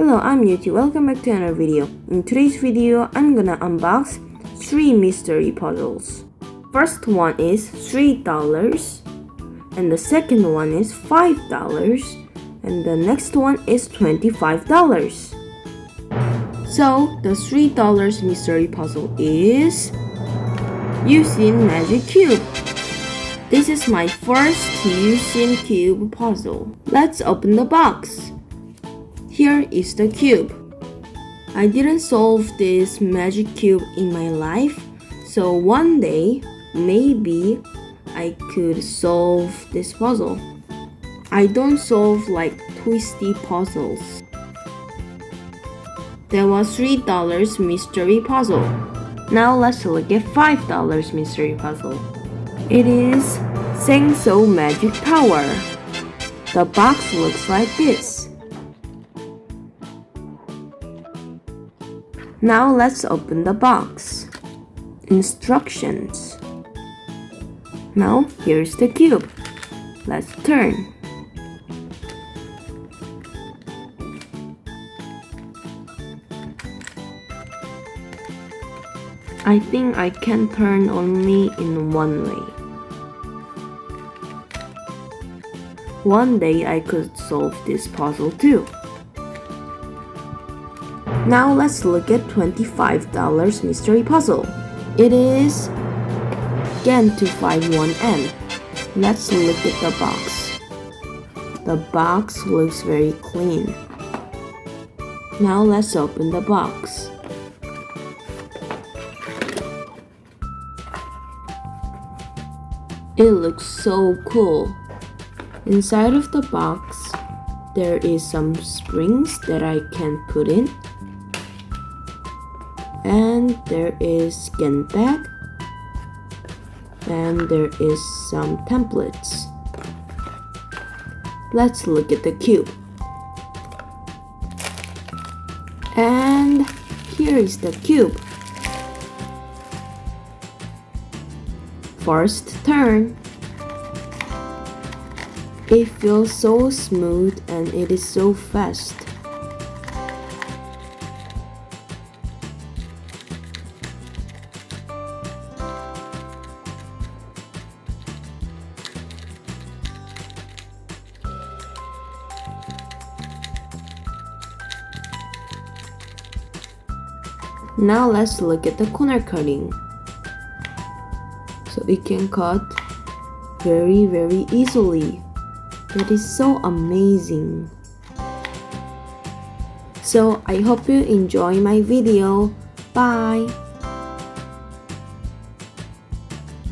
Hello, I'm Yuti. Welcome back to another video. In today's video, I'm gonna unbox 3 mystery puzzles. First one is $3 and the second one is $5 and the next one is $25. So the $3 mystery puzzle is Usin Magic Cube. This is my first Usin Cube puzzle. Let's open the box. Here is the cube. I didn't solve this magic cube in my life, so one day, maybe I could solve this puzzle. I don't solve like twisty puzzles. That was $3 mystery puzzle. Now let's look at $5 mystery puzzle. It is Sengso Magic Power. The box looks like this. Now let's open the box. Instructions. Now here's the cube. Let's turn. I think I can turn only in one way. One day I could solve this puzzle too. Now let's look at $25 mystery puzzle. It is Gen251M. Let's look at the box. The box looks very clean. Now let's open the box. It looks so cool. Inside of the box, there is some springs that I can put in. And there is skin bag. And there is some templates. Let's look at the cube. And here is the cube. First turn. It feels so smooth and it is so fast. Now let's look at the corner cutting. So it can cut very easily. That is so amazing. So I hope you enjoy my video. Bye!